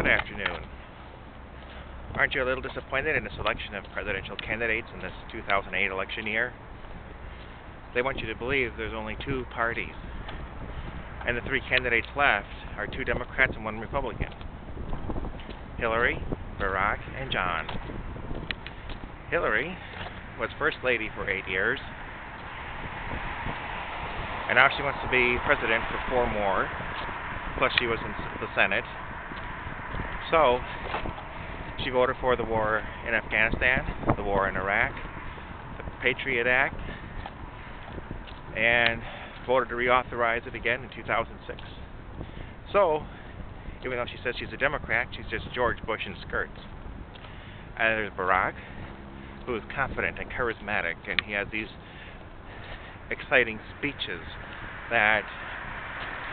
Good afternoon. Aren't you a little disappointed in the selection of presidential candidates in this 2008 election year? They want you to believe there's only two parties, and the three candidates left are two Democrats and one Republican. Hillary, Barack, and John. Hillary was First Lady for 8 years, and now she wants to be president for 4 more, plus she was in the Senate. So, she voted for the war in Afghanistan, the war in Iraq, the Patriot Act, and voted to reauthorize it again in 2006. So, even though she says she's a Democrat, she's just George Bush in skirts. And there's Barack, who is confident and charismatic, and he has these exciting speeches that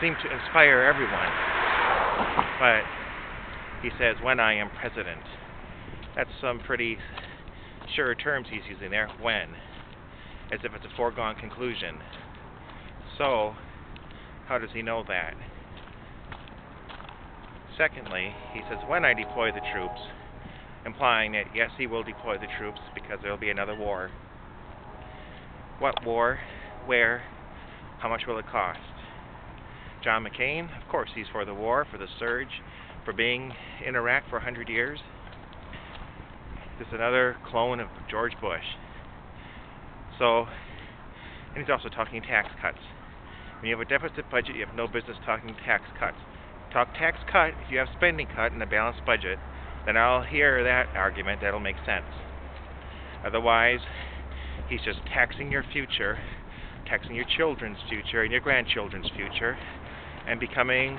seem to inspire everyone. But he says, when I am president. That's some pretty sure terms he's using there, when, as if it's a foregone conclusion. So, how does he know that? Secondly, he says, when I deploy the troops, implying that, yes, he will deploy the troops because there will be another war. What war? Where? How much will it cost? John McCain, of course, he's for the war, for the surge, for being in Iraq for 100 years. This is another clone of George Bush. So, and he's also talking tax cuts. When you have a deficit budget, you have no business talking tax cuts. Talk tax cut if you have spending cut and a balanced budget, then I'll hear that argument. That'll make sense. Otherwise, he's just taxing your future, taxing your children's future and your grandchildren's future, and becoming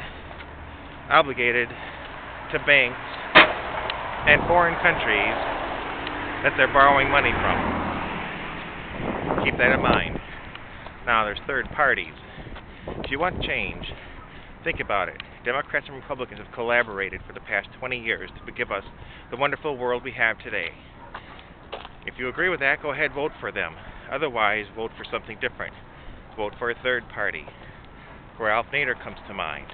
obligated to banks and foreign countries that they're borrowing money from. Keep that in mind. Now, there's third parties. If you want change, think about it. Democrats and Republicans have collaborated for the past 20 years to give us the wonderful world we have today. If you agree with that, go ahead, vote for them. Otherwise, vote for something different. Vote for a third party, where Ralph Nader comes to mind.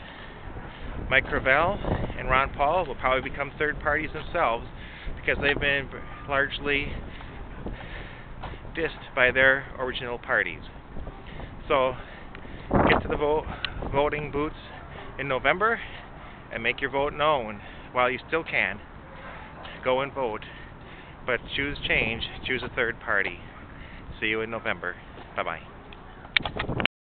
Mike Gravel and Ron Paul will probably become third parties themselves because they've been largely dissed by their original parties. So, get to the voting booths in November and make your vote known while you still can. Go and vote, but choose change, choose a third party. See you in November. Bye-bye.